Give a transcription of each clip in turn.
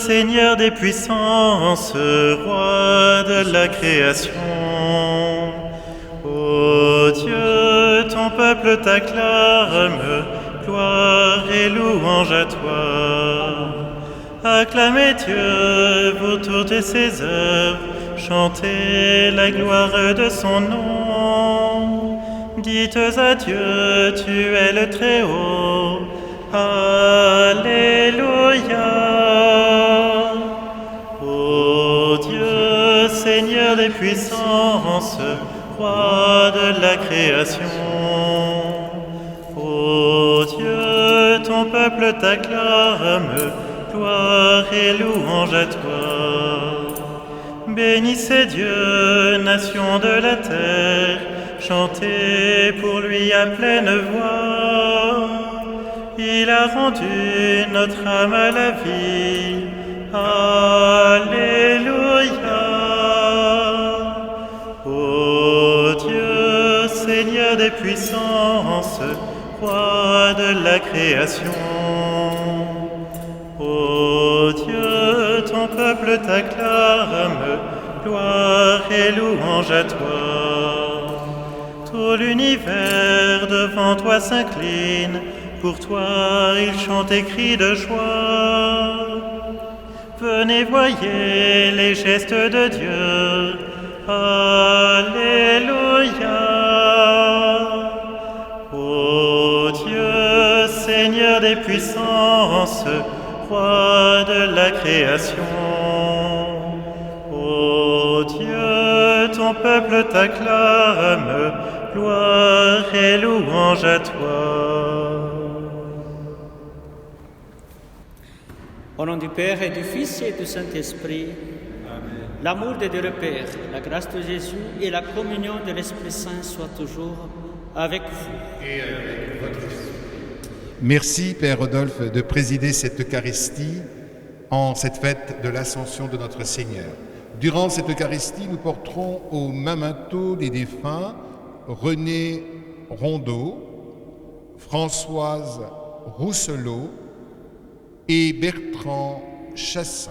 Seigneur des puissances, roi de la création. Ô Dieu, ton peuple t'acclame, gloire et louange à toi. Acclamez Dieu, vous toutes ses œuvres, chantez la gloire de son nom. Dites à Dieu, tu es le Très-Haut. Alléluia. Ô Dieu, Seigneur des puissances, roi de la création. Ô Dieu, ton peuple t'acclame, gloire et louange à toi. Bénissez Dieu, nation de la terre, chantez pour lui à pleine voix. Il a rendu notre âme à la vie. Alléluia. Ô Dieu, Seigneur des puissances, roi de la création. Ô Dieu, ton peuple t'acclame, gloire et louange à toi. Tout l'univers devant toi s'incline, pour toi il chante et crie de joie. Venez voyez les gestes de Dieu. Alléluia. Ô Dieu, Seigneur des puissances, roi de la création. Ô Dieu, ton peuple t'acclame, gloire et louange à toi. Au nom du Père et du Fils et du Saint-Esprit, amen. L'amour de Dieu le Père, la grâce de Jésus et la communion de l'Esprit Saint soient toujours avec vous. Et avec votre esprit. Merci, Père Rodolphe, de présider cette Eucharistie en cette fête de l'Ascension de notre Seigneur. Durant cette Eucharistie, nous porterons au memento des défunts René Rondeau, Françoise Rousselot et Bertrand Chassin.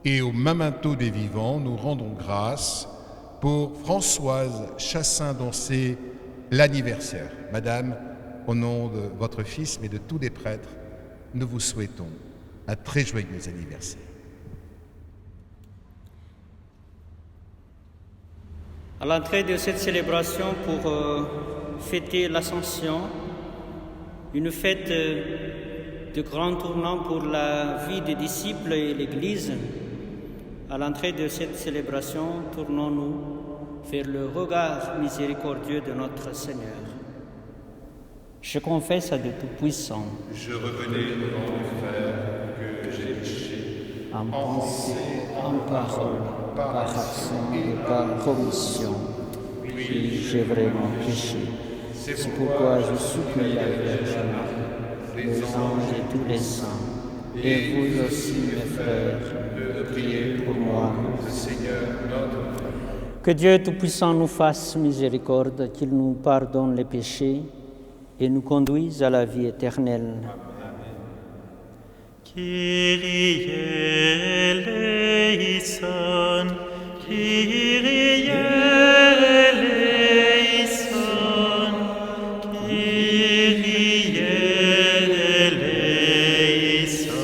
Et au memento des vivants, nous rendons grâce pour Françoise Chassin dont c'est l'anniversaire. Madame, au nom de votre fils, mais de tous les prêtres, nous vous souhaitons un très joyeux anniversaire. À l'entrée de cette célébration pour fêter l'Ascension, une fête de grand tournant pour la vie des disciples et l'Église, à l'entrée de cette célébration, tournons-nous vers le regard miséricordieux de notre Seigneur. Je confesse à Dieu Tout-Puissant. Je reconnais devant mes frères que j'ai péché En pensée, en parole, par action et par commission. Oui, j'ai vraiment péché. C'est pourquoi je supplie la Vierge Marie, les anges et tous les saints, et vous aussi, mes frères, de prier pour moi. le Seigneur notre Dieu. Que Dieu Tout-Puissant nous fasse miséricorde, qu'il nous pardonne les péchés et nous conduise à la vie éternelle. Kyrie eleison, Kyrie eleison, Kyrie eleison,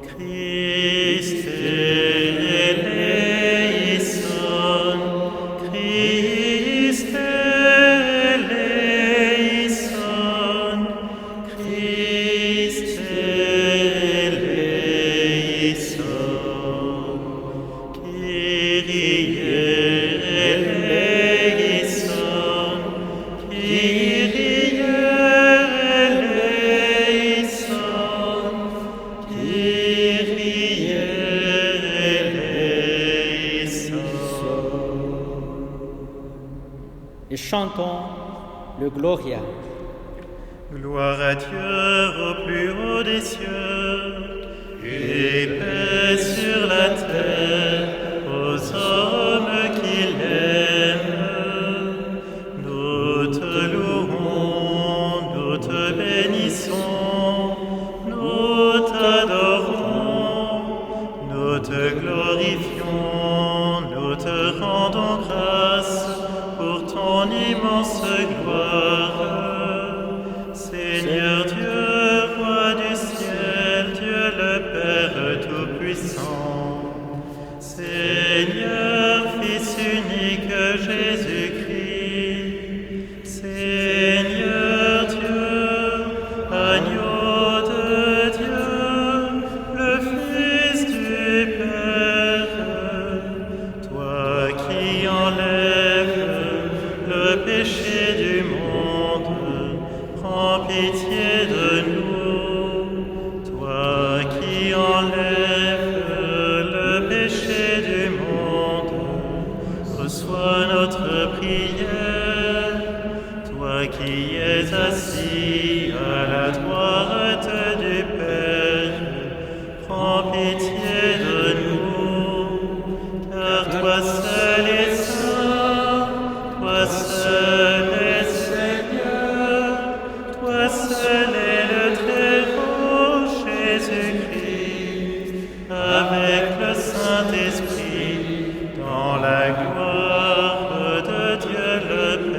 Christe eleison, Christe eleison, Christe eleison, Kyrie eleison, Kyrie eleison, Kyrie eleison. Et chantons le Gloria. Gloire à Dieu au plus haut des cieux, et paix sur la terre aux hommes qu'il aime. Nous te louons, nous te bénissons, nous t'adorons. prends pitié de nous, car toi seul est saint, toi seul est Seigneur, toi seul est le Très-Haut Jésus-Christ, avec le Saint-Esprit, dans la gloire de Dieu le Père.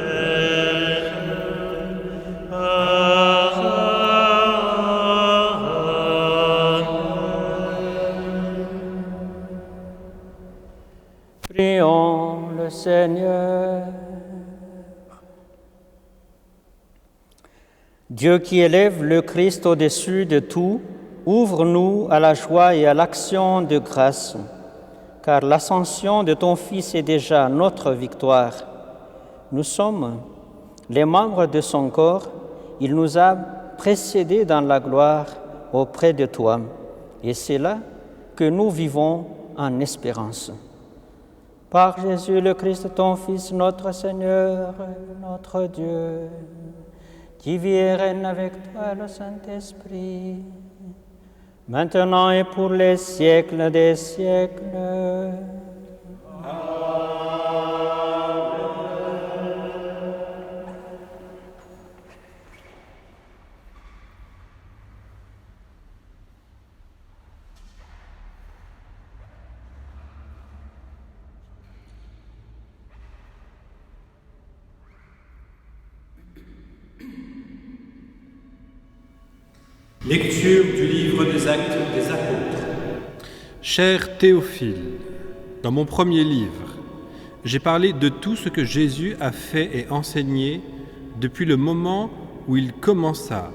Prions le Seigneur. Dieu qui élève le Christ au-dessus de tout, ouvre-nous à la joie et à l'action de grâce, car l'ascension de ton Fils est déjà notre victoire. Nous sommes les membres de son corps, il nous a précédés dans la gloire auprès de toi, et c'est là que nous vivons en espérance. Par Jésus le Christ, ton Fils, notre Seigneur, notre Dieu, qui vit et règne avec toi le Saint-Esprit, maintenant et pour les siècles des siècles. Lecture du livre des Actes des Apôtres. Cher Théophile, dans mon premier livre, j'ai parlé de tout ce que Jésus a fait et enseigné depuis le moment où il commença,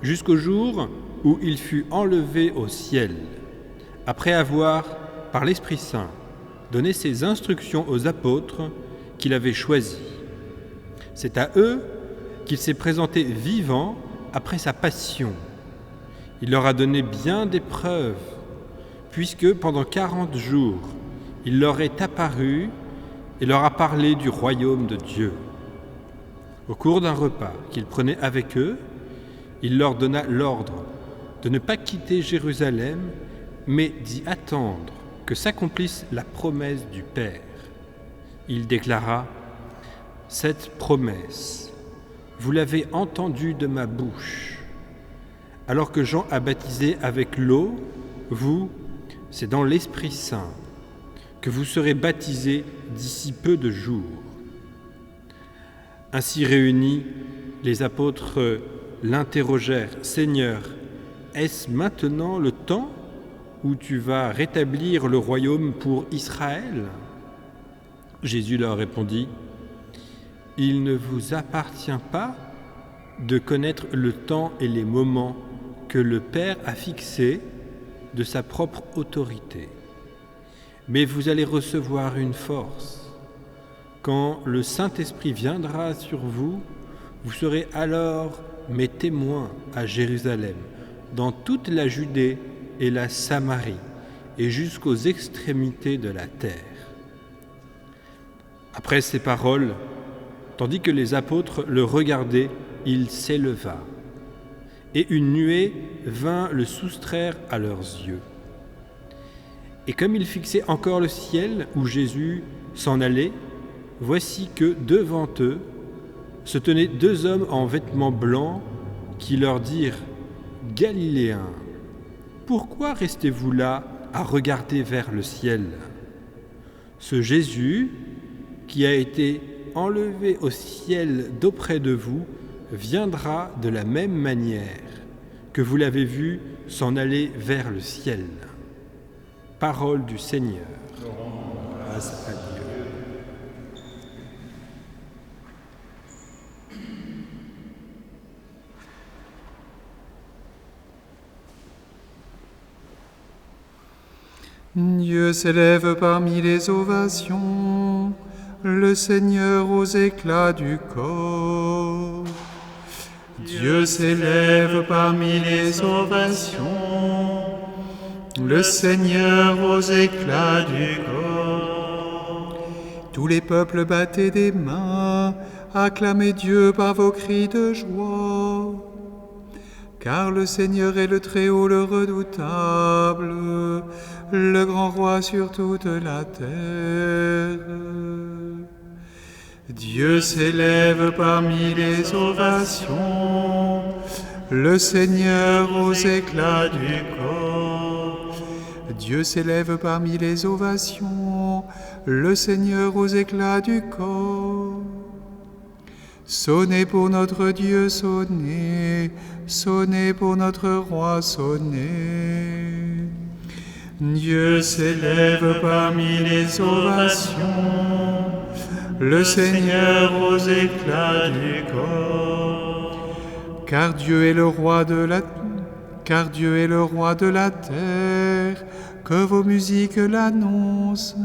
jusqu'au jour où il fut enlevé au ciel, après avoir, par l'Esprit Saint, donné ses instructions aux apôtres qu'il avait choisis. C'est à eux qu'il s'est présenté vivant après sa passion. Il leur a donné bien des preuves, puisque pendant 40 jours, il leur est apparu et leur a parlé du royaume de Dieu. Au cours d'un repas qu'il prenait avec eux, il leur donna l'ordre de ne pas quitter Jérusalem, mais d'y attendre que s'accomplisse la promesse du Père. Il déclara : « Cette promesse, vous l'avez entendue de ma bouche. Alors que Jean a baptisé avec l'eau, vous, c'est dans l'Esprit Saint que vous serez baptisés d'ici peu de jours. » Ainsi réunis, les apôtres l'interrogèrent : « Seigneur, est-ce maintenant le temps où tu vas rétablir le royaume pour Israël ?» Jésus leur répondit : « Il ne vous appartient pas de connaître le temps et les moments que le Père a fixés de sa propre autorité. Mais vous allez recevoir une force. Quand le Saint-Esprit viendra sur vous, vous serez alors mes témoins à Jérusalem, dans toute la Judée et la Samarie, et jusqu'aux extrémités de la terre. » Après ces paroles, tandis que les apôtres le regardaient, il s'éleva, et une nuée vint le soustraire à leurs yeux. Et comme ils fixaient encore le ciel où Jésus s'en allait, voici que devant eux se tenaient 2 hommes en vêtements blancs qui leur dirent : « Galiléens, pourquoi restez-vous là à regarder vers le ciel ? Ce Jésus qui a été enlevé au ciel d'auprès de vous viendra de la même manière que vous l'avez vu s'en aller vers le ciel. » Parole du Seigneur. Grâce à Dieu. Dieu s'élève parmi les ovations, le Seigneur aux éclats du corps. Dieu s'élève parmi les ovations, le Seigneur aux éclats du corps. Tous les peuples battez des mains, acclamez Dieu par vos cris de joie. Car le Seigneur est le Très-Haut, le redoutable, le grand roi sur toute la terre. Dieu s'élève parmi les ovations, le Seigneur aux éclats du corps. Dieu s'élève parmi les ovations, le Seigneur aux éclats du corps. Sonnez pour notre Dieu, sonnez, sonnez pour notre roi, sonnez. Dieu s'élève parmi les ovations, le Seigneur aux éclats du corps. Car Dieu est le roi de la terre, que vos musiques l'annoncent.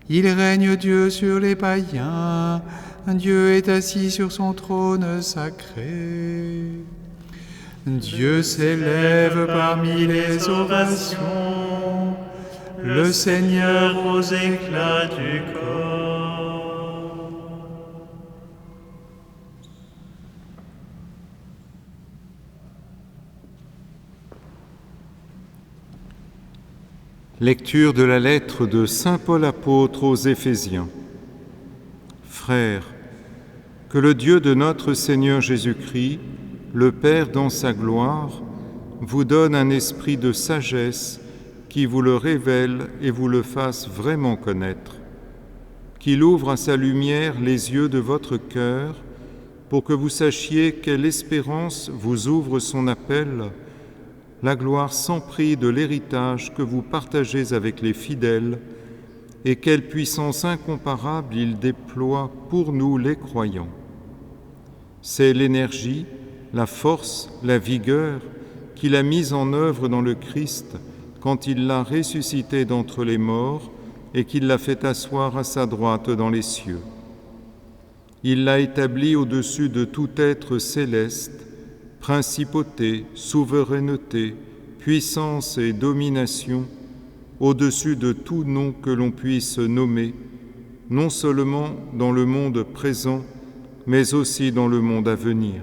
Il règne Dieu sur les païens, Dieu est assis sur son trône sacré. Dieu s'élève parmi les ovations, le Seigneur aux éclats du corps. Lecture de la lettre de Saint Paul apôtre aux Éphésiens. Frères, que le Dieu de notre Seigneur Jésus-Christ, le Père dans sa gloire, vous donne un esprit de sagesse qui vous le révèle et vous le fasse vraiment connaître, qu'il ouvre à sa lumière les yeux de votre cœur pour que vous sachiez quelle espérance vous ouvre son appel, la gloire sans prix de l'héritage que vous partagez avec les fidèles et quelle puissance incomparable il déploie pour nous les croyants. C'est l'énergie, la force, la vigueur qu'il a mise en œuvre dans le Christ quand il l'a ressuscité d'entre les morts et qu'il l'a fait asseoir à sa droite dans les cieux. Il l'a établi au-dessus de tout être céleste, principauté, souveraineté, puissance et domination, au-dessus de tout nom que l'on puisse nommer, non seulement dans le monde présent, mais aussi dans le monde à venir.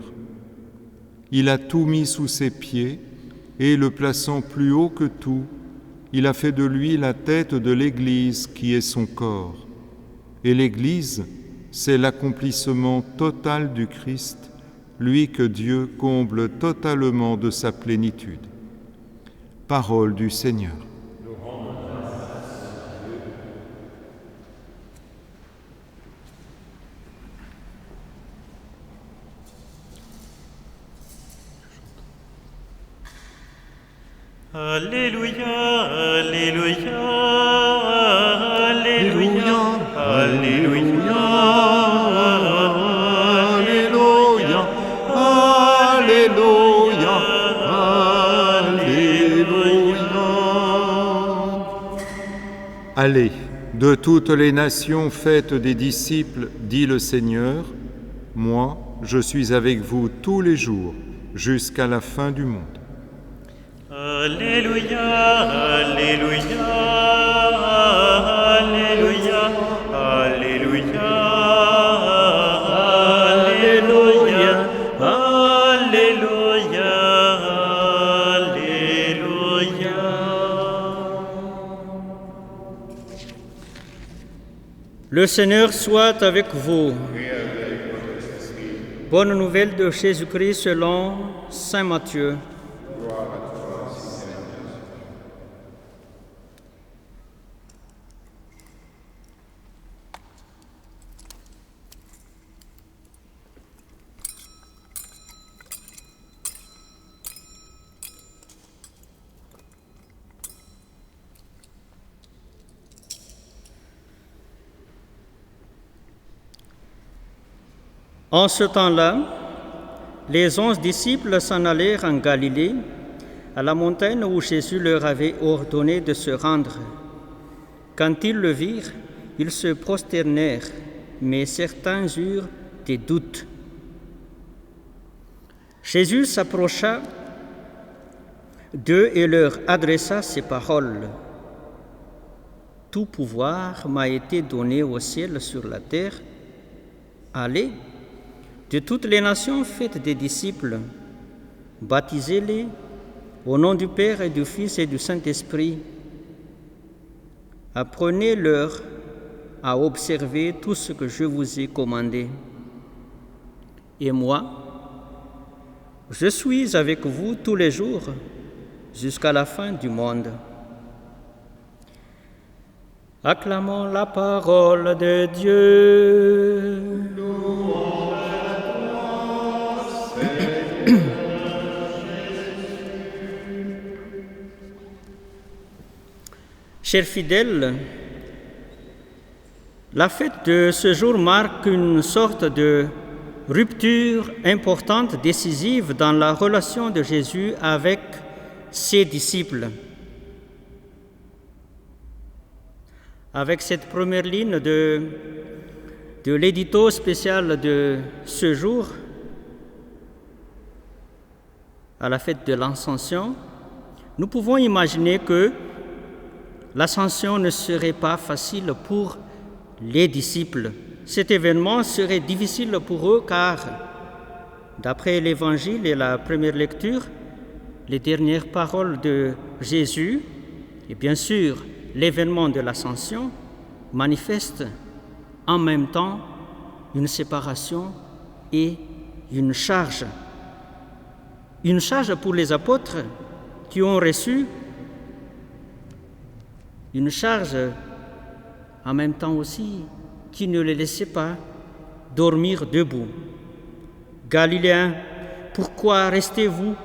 Il a tout mis sous ses pieds, et le plaçant plus haut que tout, il a fait de lui la tête de l'Église qui est son corps. Et l'Église, c'est l'accomplissement total du Christ, lui que Dieu comble totalement de sa plénitude. Parole du Seigneur. Alléluia, Alléluia, Alléluia, Alléluia, Alléluia, Alléluia, Alléluia. Allez, de toutes les nations faites des disciples, dit le Seigneur, moi, je suis avec vous tous les jours, jusqu'à la fin du monde. Alléluia, Alléluia, Alléluia, Alléluia, Alléluia, Alléluia, Alléluia. Le Seigneur soit avec vous. Bonne nouvelle de Jésus-Christ selon Saint Matthieu. En ce temps-là, les 11 disciples s'en allèrent en Galilée, à la montagne où Jésus leur avait ordonné de se rendre. Quand ils le virent, ils se prosternèrent, mais certains eurent des doutes. Jésus s'approcha d'eux et leur adressa ces paroles. « Tout pouvoir m'a été donné au ciel et sur la terre. Allez, de toutes les nations, faites des disciples. baptisez-les au nom du Père et du Fils et du Saint-Esprit. Apprenez-leur à observer tout ce que je vous ai commandé. Et moi, je suis avec vous tous les jours jusqu'à la fin du monde. Acclamons la parole de Dieu. Louange à toi, Seigneur Jésus. Chers fidèles, la fête de ce jour marque une sorte de rupture importante, décisive dans la relation de Jésus avec ses disciples. Avec cette première ligne de l'édito spécial de ce jour, à la fête de l'Ascension, nous pouvons imaginer que l'Ascension ne serait pas facile pour les disciples. Cet événement serait difficile pour eux car, d'après l'Évangile et la première lecture, les dernières paroles de Jésus, et bien sûr l'événement de l'Ascension, manifestent en même temps une séparation et une charge. Une charge pour les apôtres qui ont reçu, une charge en même temps aussi qui ne les laissait pas dormir debout. Galiléens, pourquoi restez-vous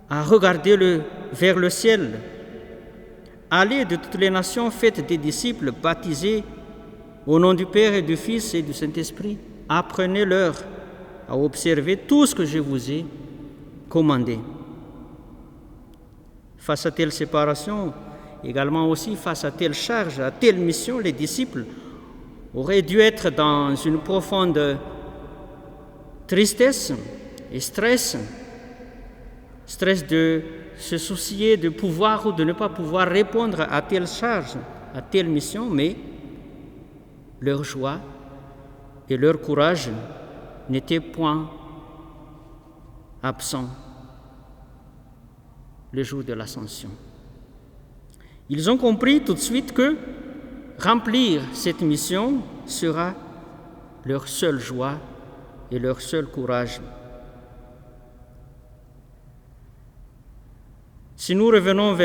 à regarder vers le ciel? Allez de toutes les nations, faites des disciples baptisés au nom du Père et du Fils et du Saint-Esprit. Apprenez-leur à observer tout ce que je vous ai commandé. Face à telle séparation, également aussi face à telle charge, à telle mission, les disciples auraient dû être dans une profonde tristesse et stress de se soucier de pouvoir ou de ne pas pouvoir répondre à telle charge, à telle mission, mais leur joie et leur courage n'étaient point absents le jour de l'Ascension. Ils ont compris tout de suite que remplir cette mission sera leur seule joie et leur seul courage. Si nous revenons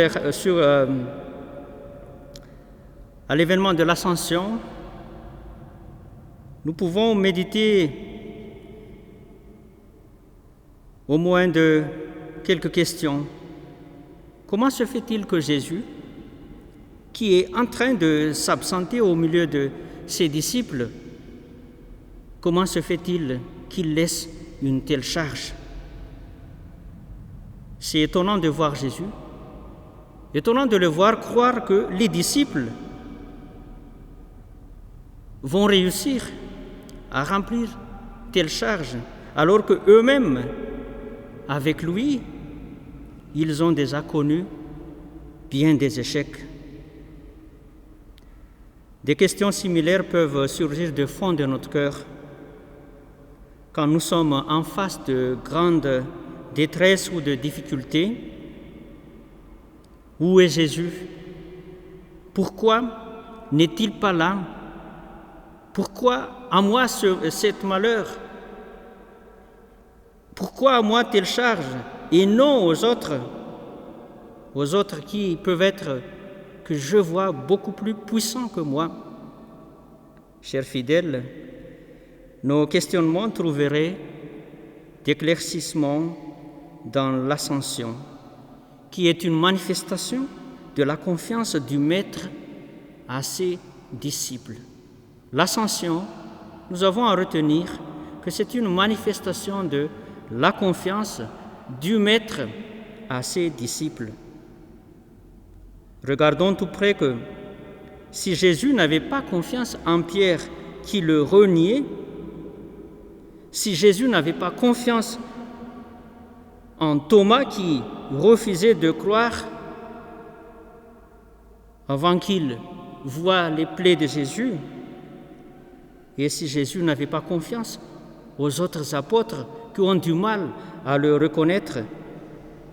à l'événement de l'Ascension, nous pouvons méditer au moins de quelques questions. Comment se fait-il que Jésus, qui est en train de s'absenter au milieu de ses disciples, comment se fait-il qu'il laisse une telle charge? C'est étonnant de voir Jésus, étonnant de le voir croire que les disciples vont réussir à remplir telle charge, alors qu'eux-mêmes, avec lui, ils ont déjà connu bien des échecs. Des questions similaires peuvent surgir de fond de notre cœur quand nous sommes en face de grandes détresse ou de difficultés. Où est Jésus? Pourquoi n'est-il pas là? Pourquoi à moi cet malheur? Pourquoi à moi telle charge et non aux autres qui peuvent être, que je vois, beaucoup plus puissants que moi? Chers fidèles, nos questionnements trouveraient d'éclaircissement dans l'Ascension, qui est une manifestation de la confiance du Maître à ses disciples. L'Ascension, nous avons à retenir que c'est une manifestation de la confiance du Maître à ses disciples. Regardons tout près que si Jésus n'avait pas confiance en Pierre qui le reniait, si Jésus n'avait pas confiance en Thomas qui refusait de croire avant qu'il voie les plaies de Jésus, et si Jésus n'avait pas confiance aux autres apôtres qui ont du mal à le reconnaître,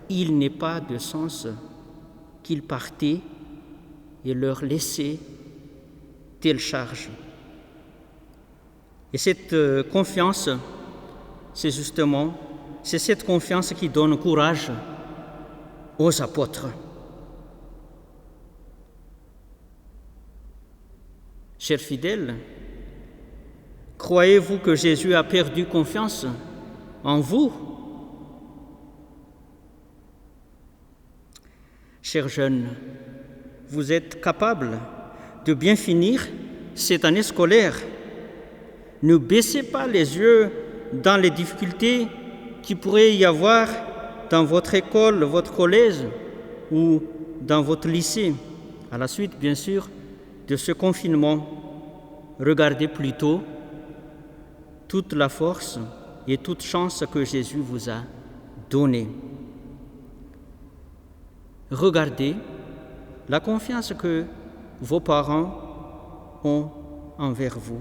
il n'est pas de sens qu'ils partaient et leur laissaient telle charge. Et cette confiance, c'est cette confiance qui donne courage aux apôtres. Chers fidèles, croyez-vous que Jésus a perdu confiance en vous? Chers jeunes, vous êtes capables de bien finir cette année scolaire. Ne baissez pas les yeux dans les difficultés qu'il pourrait y avoir dans votre école, votre collège ou dans votre lycée. À la suite, bien sûr, de ce confinement, regardez plutôt toute la force et toute chance que Jésus vous a donnée. Regardez la confiance que vos parents ont envers vous.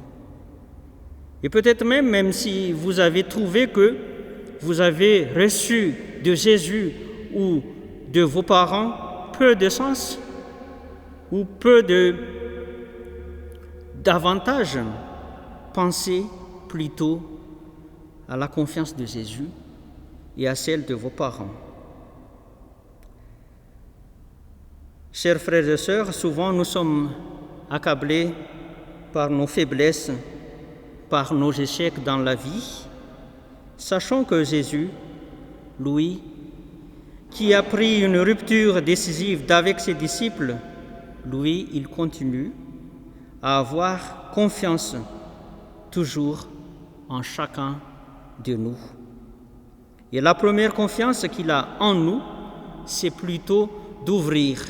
Et peut-être même si vous avez trouvé que vous avez reçu de Jésus ou de vos parents peu de sens ou peu d'avantages, pensez plutôt à la confiance de Jésus et à celle de vos parents. Chers frères et sœurs, souvent nous sommes accablés par nos faiblesses, par nos échecs dans la vie. Sachons que Jésus, lui, qui a pris une rupture décisive d'avec ses disciples, lui, il continue à avoir confiance toujours en chacun de nous. Et la première confiance qu'il a en nous, c'est plutôt d'ouvrir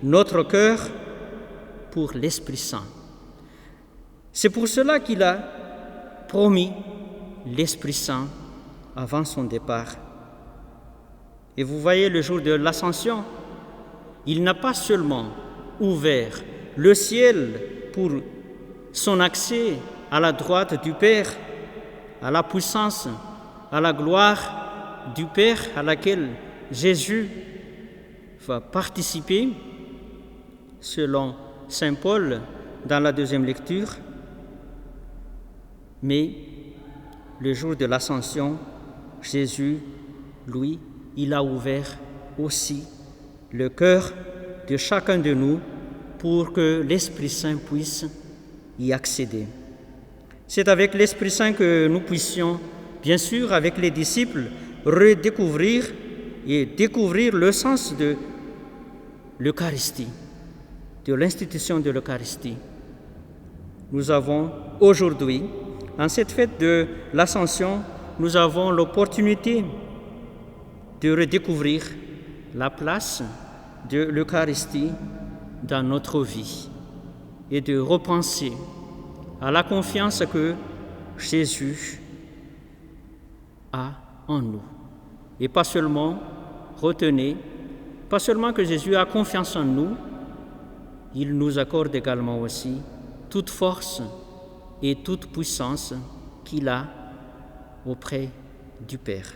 notre cœur pour l'Esprit Saint. C'est pour cela qu'il a promis l'Esprit Saint avant son départ. Et vous voyez, le jour de l'Ascension, il n'a pas seulement ouvert le ciel pour son accès à la droite du Père, à la puissance, à la gloire du Père à laquelle Jésus va participer, selon saint Paul dans la deuxième lecture. Mais le jour de l'Ascension, Jésus, lui, il a ouvert aussi le cœur de chacun de nous pour que l'Esprit Saint puisse y accéder. C'est avec l'Esprit Saint que nous puissions, bien sûr, avec les disciples, redécouvrir et découvrir le sens de l'Eucharistie, de l'institution de l'Eucharistie. Nous avons aujourd'hui, en cette fête de l'Ascension, nous avons l'opportunité de redécouvrir la place de l'Eucharistie dans notre vie et de repenser à la confiance que Jésus a en nous. Et pas seulement, retenez, pas seulement que Jésus a confiance en nous, il nous accorde également aussi toute force et toute puissance qu'il a auprès du Père.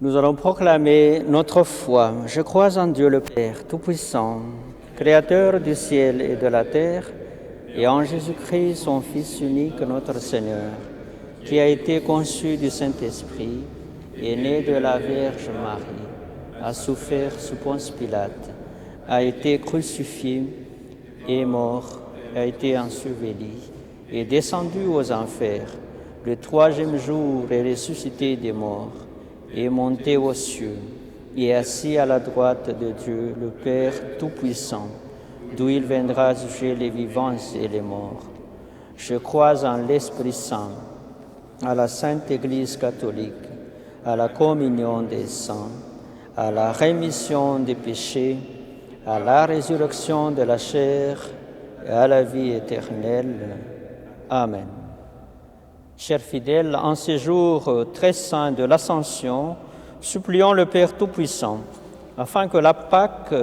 Nous allons proclamer notre foi. Je crois en Dieu le Père Tout-Puissant, Créateur du ciel et de la terre, et en Jésus-Christ, son Fils unique, notre Seigneur, qui a été conçu du Saint-Esprit, est né de la Vierge Marie, a souffert sous Ponce Pilate, a été crucifié, est mort, a été enseveli, est descendu aux enfers. Le troisième jour est ressuscité des morts, est monté aux cieux, et assis à la droite de Dieu, le Père Tout-Puissant. d'où il viendra juger les vivants et les morts. Je crois en l'Esprit Saint, à la Sainte Église catholique, à la communion des saints, à la rémission des péchés, à la résurrection de la chair et à la vie éternelle. Amen. Chers fidèles, en ces jours très saints de l'Ascension, supplions le Père Tout-Puissant, afin que la Pâque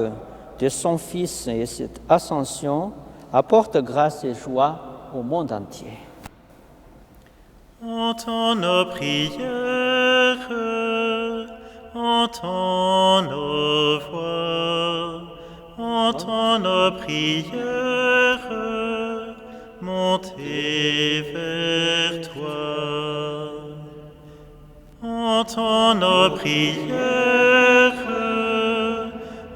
de son Fils et cette Ascension apporte grâce et joie au monde entier. Entends nos prières, entends nos voix, entends nos prières, montez vers toi. Entends nos prières,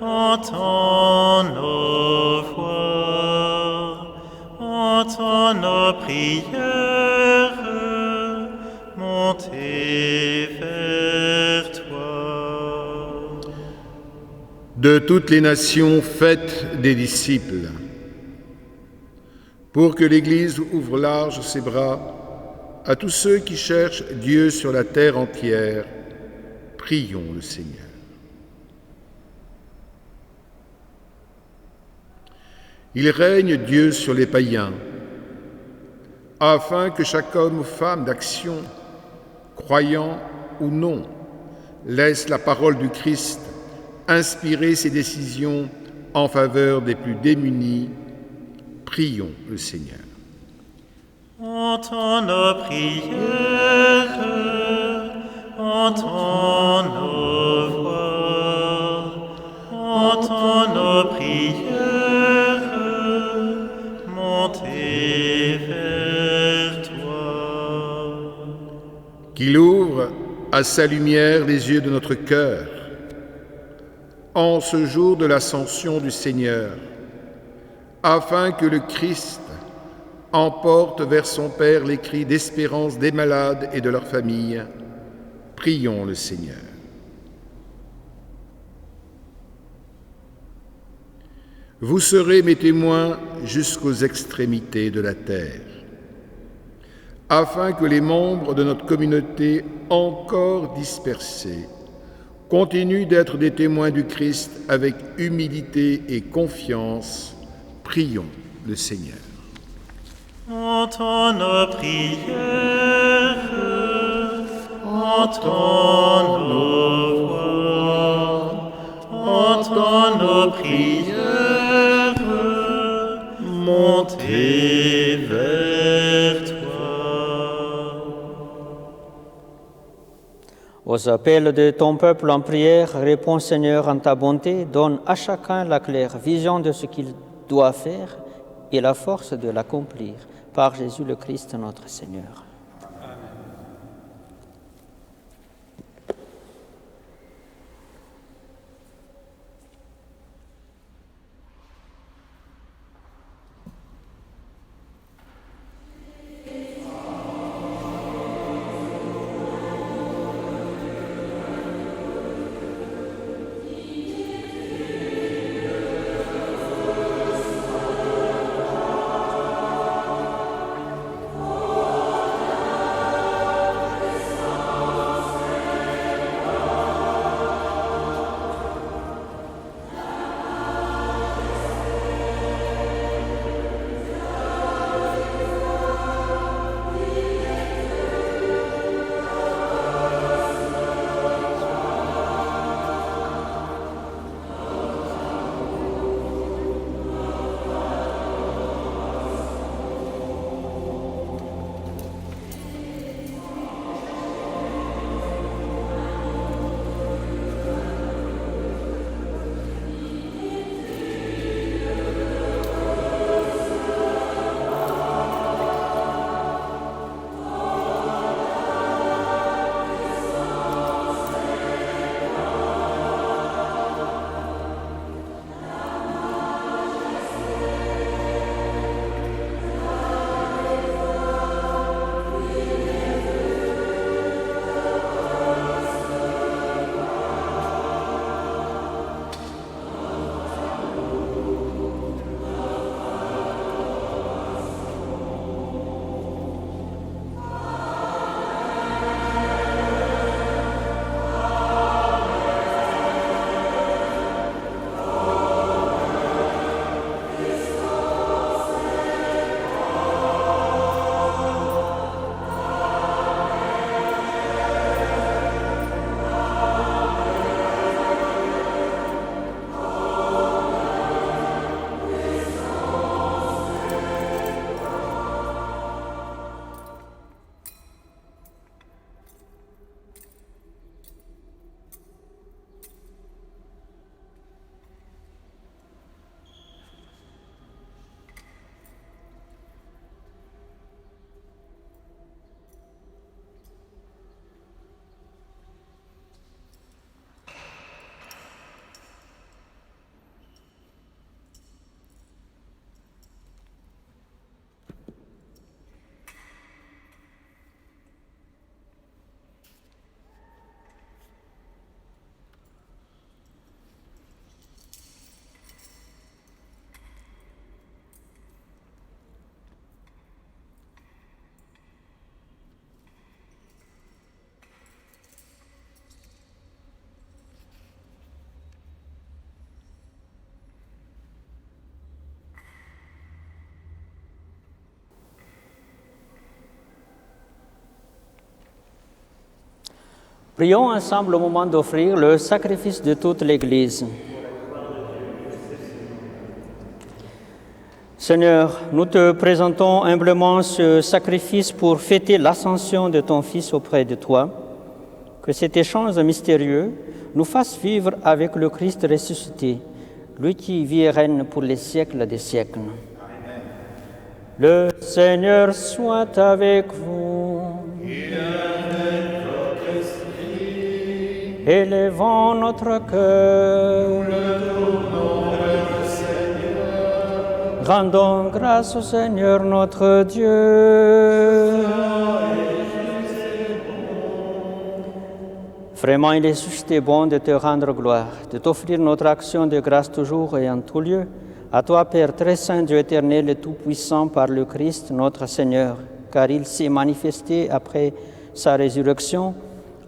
entends nos voix, entends nos prières, montez vers toi. De toutes les nations, faites des disciples, pour que l'Église ouvre large ses bras à tous ceux qui cherchent Dieu sur la terre entière. Prions le Seigneur. Il règne Dieu sur les païens, afin que chaque homme ou femme d'action, croyant ou non, laisse la parole du Christ inspirer ses décisions en faveur des plus démunis. Prions le Seigneur. Entends nos prières, entends nos voix, entends nos prières, montez vers toi. Qu'il ouvre à sa lumière les yeux de notre cœur, en ce jour de l'ascension du Seigneur, afin que le Christ emporte vers son Père les cris d'espérance des malades et de leurs familles. Prions le Seigneur. Vous serez mes témoins jusqu'aux extrémités de la terre, afin que les membres de notre communauté encore dispersés continuent d'être des témoins du Christ avec humilité et confiance. Prions le Seigneur. Entends nos prières, entends nos voix, entends nos prières, montez vers toi. Aux appels de ton peuple en prière, réponds Seigneur en ta bonté, donne à chacun la claire vision de ce qu'il doit faire et la force de l'accomplir. Par Jésus le Christ notre Seigneur. Prions ensemble au moment d'offrir le sacrifice de toute l'Église. Seigneur, nous te présentons humblement ce sacrifice pour fêter l'ascension de ton Fils auprès de toi. Que cet échange mystérieux nous fasse vivre avec le Christ ressuscité, lui qui vit et règne pour les siècles des siècles. Amen. Le Seigneur soit avec vous. Et avec votre esprit. Élevons notre cœur. Nous le tournons vers le Seigneur. Rendons grâce au Seigneur notre Dieu. Vraiment, il est juste et bon de te rendre gloire, de t'offrir notre action de grâce toujours et en tout lieu. À toi, Père très saint, Dieu éternel et tout-puissant, par le Christ, notre Seigneur, car il s'est manifesté après sa résurrection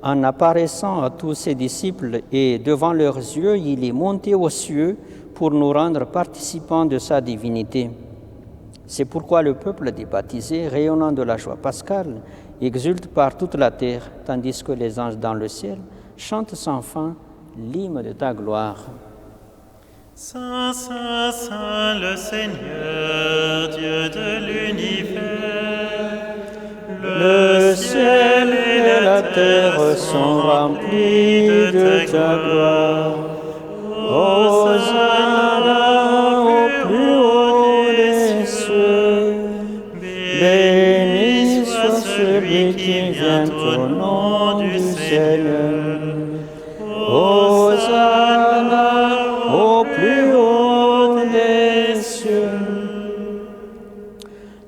en apparaissant à tous ses disciples et devant leurs yeux, il est monté aux cieux pour nous rendre participants de sa divinité. C'est pourquoi le peuple des baptisés, rayonnant de la joie pascale, exulte par toute la terre, tandis que les anges dans le ciel chantent sans fin l'hymne de ta gloire. Saint, Saint, Saint, le Seigneur, Dieu de l'univers, le ciel et la terre sont remplis de ta gloire. Hosanna au plus haut des cieux, béni soit celui qui vient au nom du Seigneur. Hosanna au plus haut des cieux.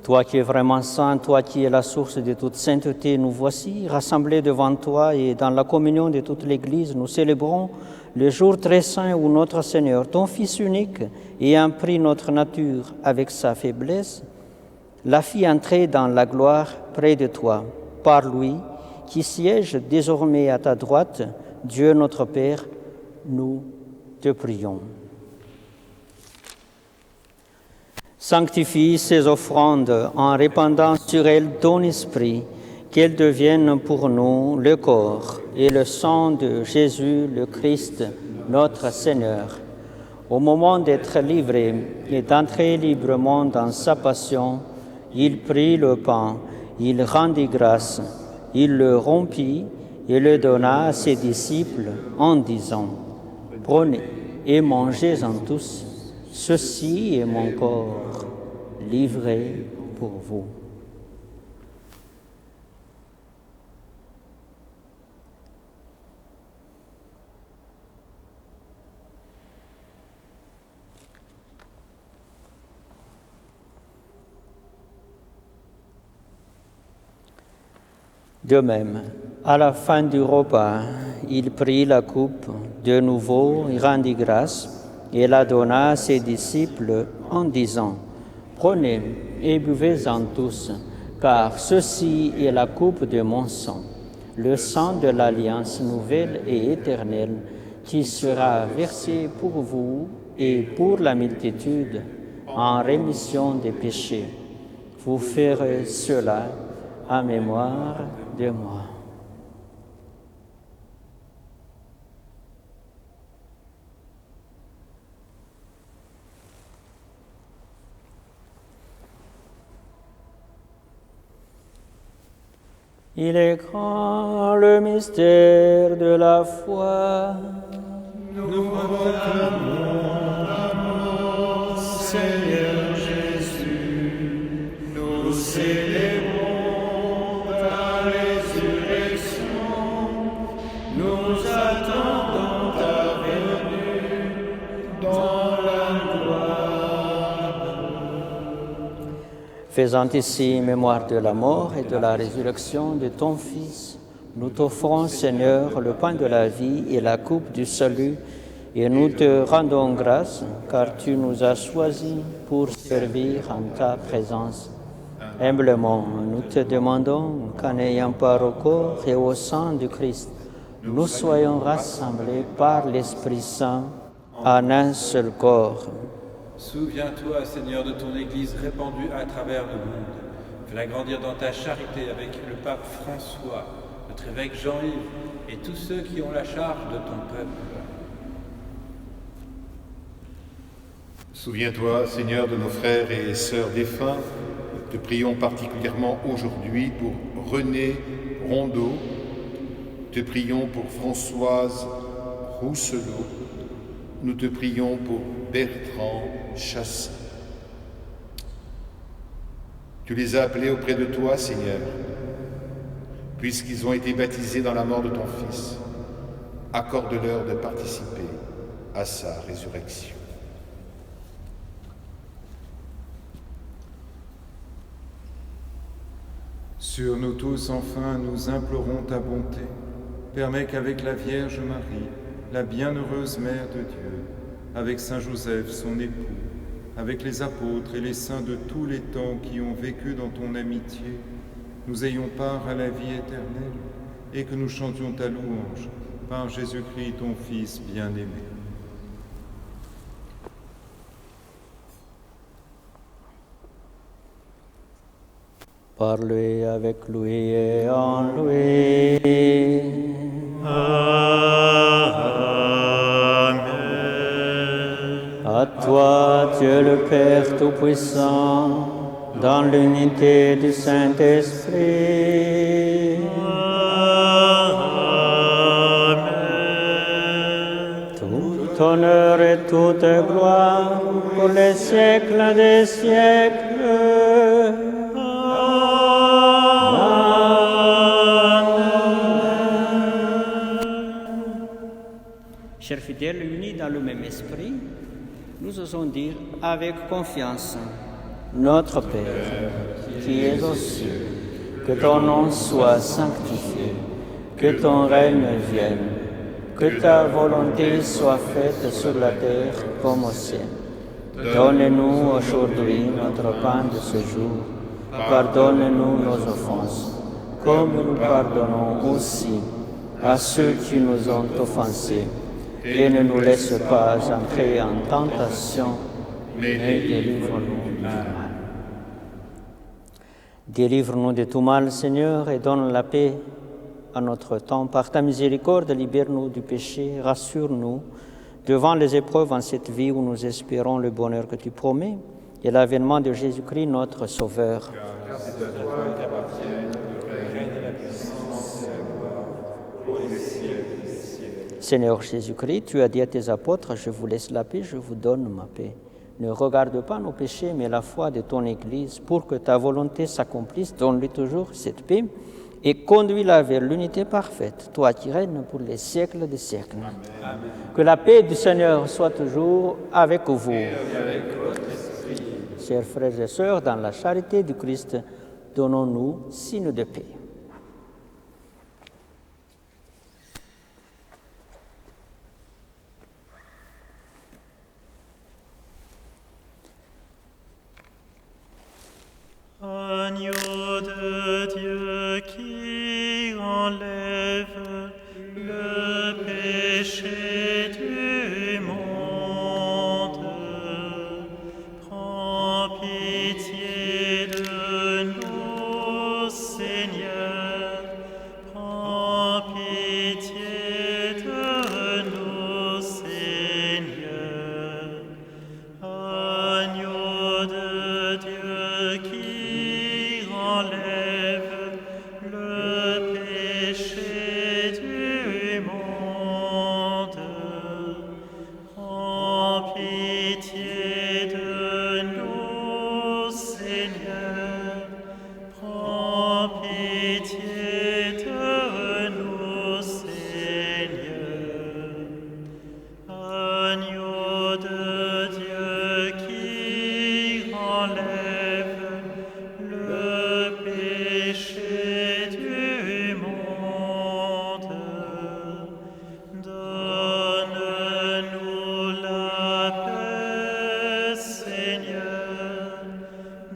Toi qui es vraiment saint, toi qui es la source de toute sainteté, nous voici rassemblés devant toi et dans la communion de toute l'Église, nous célébrons le jour très saint où notre Seigneur, ton Fils unique, ayant pris notre nature avec sa faiblesse, l'a fit entrer dans la gloire près de toi. Par lui, qui siège désormais à ta droite, Dieu notre Père, nous te prions. Sanctifie ces offrandes en répandant sur elles ton esprit, qu'elles deviennent pour nous le corps et le sang de Jésus le Christ, notre Seigneur. Au moment d'être livré et d'entrer librement dans sa passion, il prit le pain, il rendit grâce, il le rompit et le donna à ses disciples en disant « Prenez et mangez-en tous, ceci est mon corps, livré pour vous. » De même, à la fin du repas, il prit la coupe de nouveau, il rendit grâce et la donna à ses disciples en disant « Prenez et buvez-en tous, car ceci est la coupe de mon sang, le sang de l'alliance nouvelle et éternelle, qui sera versé pour vous et pour la multitude en rémission des péchés. Vous ferez cela en mémoire de moi. » Il est grand le mystère de la foi. Nous proclamons ta mort, Seigneur Jésus. Nous célébrons ta résurrection. Nous attendons ta venue dans la gloire. Faisant ici mémoire de la mort et de la résurrection de ton Fils, nous t'offrons, Seigneur, le pain de la vie et la coupe du salut, et nous te rendons grâce, car tu nous as choisis pour servir en ta présence. Humblement, nous te demandons qu'en ayant part au corps et au sang du Christ, nous soyons rassemblés par l'Esprit Saint en un seul corps. Souviens-toi, Seigneur, de ton Église répandue à travers le monde. Fais-la grandir dans ta charité avec le pape François, notre évêque Jean-Yves et tous ceux qui ont la charge de ton peuple. Souviens-toi, Seigneur, de nos frères et sœurs défunts. Te prions particulièrement aujourd'hui pour René Rondeau. Te prions pour Françoise Rousselot. Nous te prions pour Bertrand Chassin. Tu les as appelés auprès de toi, Seigneur, puisqu'ils ont été baptisés dans la mort de ton Fils. Accorde-leur de participer à sa résurrection. Sur nous tous, enfin, nous implorons ta bonté. Permets qu'avec la Vierge Marie, la bienheureuse Mère de Dieu, avec Saint Joseph, son époux, avec les apôtres et les saints de tous les temps qui ont vécu dans ton amitié, nous ayons part à la vie éternelle et que nous chantions ta louange par Jésus-Christ, ton Fils bien-aimé. Par lui, avec lui et en lui. Amen. À toi, Dieu le Père Tout-Puissant, dans l'unité du Saint-Esprit. Amen. Tout honneur et toute gloire pour les siècles des siècles. Chers fidèles, unis dans le même esprit, nous osons dire avec confiance, Notre Père, qui es aux cieux, que ton nom soit sanctifié, que ton règne vienne, que ta volonté soit faite sur la terre comme au ciel. Donne-nous aujourd'hui notre pain de ce jour. Pardonne-nous nos offenses, comme nous pardonnons aussi à ceux qui nous ont offensés. Et ne nous laisse pas entrer en tentation, mais délivre-nous du mal. Délivre-nous de tout mal, Seigneur, et donne la paix à notre temps. Par ta miséricorde, libère-nous du péché, rassure-nous devant les épreuves en cette vie où nous espérons le bonheur que tu promets et l'avènement de Jésus-Christ, notre Sauveur. Car c'est à toi qu'appartiennent le règne et la puissance et la gloire pour les siècles des siècles. Seigneur Jésus-Christ, tu as dit à tes apôtres, je vous laisse la paix, je vous donne ma paix. Ne regarde pas nos péchés, mais la foi de ton Église, pour que ta volonté s'accomplisse. Donne-lui toujours cette paix et conduis-la vers l'unité parfaite, toi qui règnes pour les siècles des siècles. Amen. Que la paix du Seigneur soit toujours avec vous. Et avec votre esprit. Chers frères et sœurs, dans la charité du Christ, donnons-nous signe de paix. Agneau de Dieu qui enlève le péché du monde, prends pitié de nous, Seigneur, prends pitié de nous, Seigneur. Agneau de Dieu qui enlève le péché du monde, prends pitié de nous, Seigneur, prends pitié de nous, Seigneur. Agneau de Dieu qui enlève le péché du monde, donne-nous la paix, Seigneur,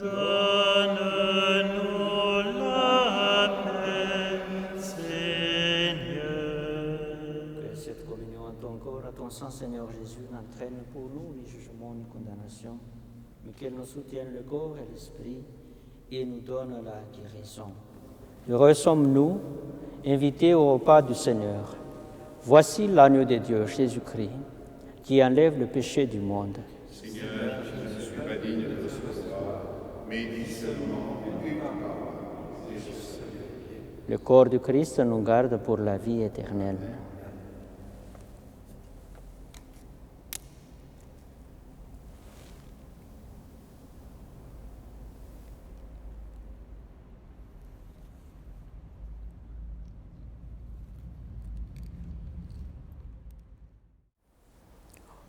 donne-nous la paix, Seigneur. Que cette communion à ton corps, à ton sang, Seigneur Jésus, n'entraîne pour nous ni jugement ni condamnation, mais qu'elle nous soutienne le corps et l'esprit et nous donne la guérison. Heureux sommes-nous, invités au repas du Seigneur. Voici l'agneau de Dieu, Jésus-Christ, qui enlève le péché du monde. Seigneur, je ne suis pas digne de recevoir, mais dis seulement une parole, et je serai. Le corps du Christ nous garde pour la vie éternelle.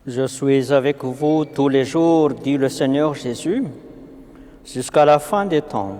Je suis avec vous tous les jours, dit le Seigneur Jésus, jusqu'à la fin des temps.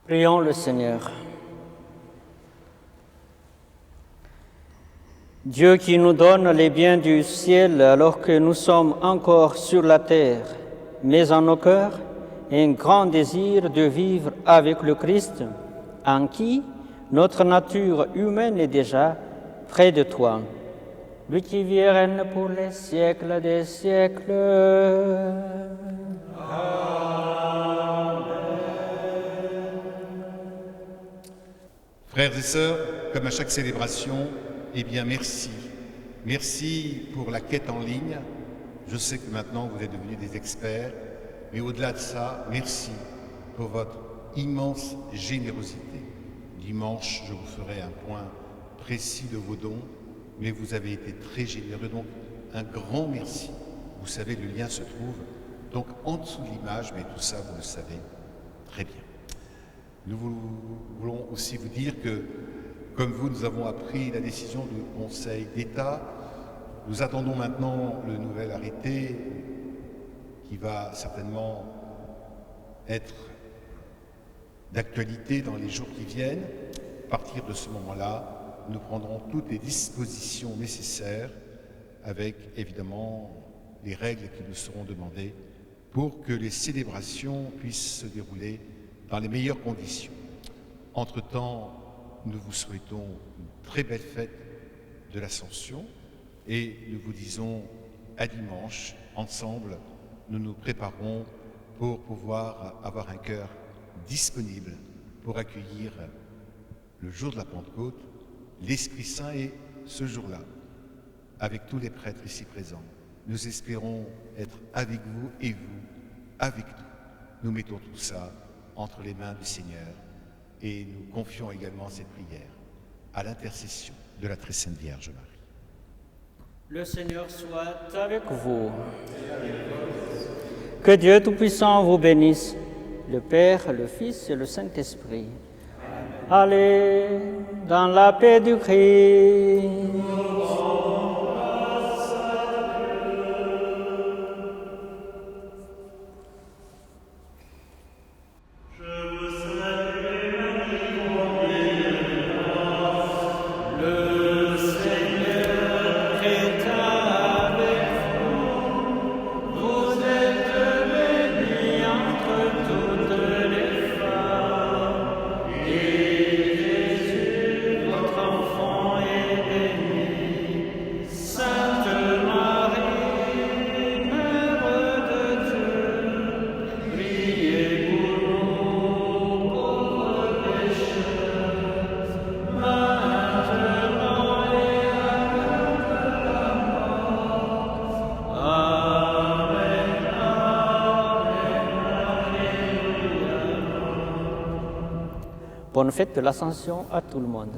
Prions le Seigneur. Dieu qui nous donne les biens du ciel alors que nous sommes encore sur la terre, mets en nos cœurs un grand désir de vivre avec le Christ, en qui notre nature humaine est déjà près de toi. Lui qui vit et règne pour les siècles des siècles. Frères et sœurs, comme à chaque célébration, eh bien merci. Merci pour la quête en ligne. Je sais que maintenant vous êtes devenus des experts, mais au-delà de ça, merci pour votre immense générosité. Dimanche, je vous ferai un point précis de vos dons, mais vous avez été très généreux, donc un grand merci. Vous savez, le lien se trouve donc en dessous de l'image, mais tout ça, vous le savez très bien. Nous voulons aussi vous dire que, comme vous, nous avons appris la décision du Conseil d'État. Nous attendons maintenant le nouvel arrêté qui va certainement être d'actualité dans les jours qui viennent. À partir de ce moment-là, nous prendrons toutes les dispositions nécessaires avec, évidemment, les règles qui nous seront demandées pour que les célébrations puissent se dérouler dans les meilleures conditions. Entre-temps, nous vous souhaitons une très belle fête de l'Ascension et nous vous disons à dimanche. Ensemble, nous nous préparons pour pouvoir avoir un cœur disponible pour accueillir le jour de la Pentecôte, l'Esprit Saint et ce jour-là, avec tous les prêtres ici présents. Nous espérons être avec vous et vous, avec nous. Nous mettons tout ça entre les mains du Seigneur et nous confions également cette prière à l'intercession de la très sainte Vierge Marie. Le Seigneur soit avec vous. Que Dieu Tout-Puissant vous bénisse, le Père, le Fils et le Saint-Esprit. Allez dans la paix du Christ. Le Seigneur est Bonne fête de l'Ascension à tout le monde.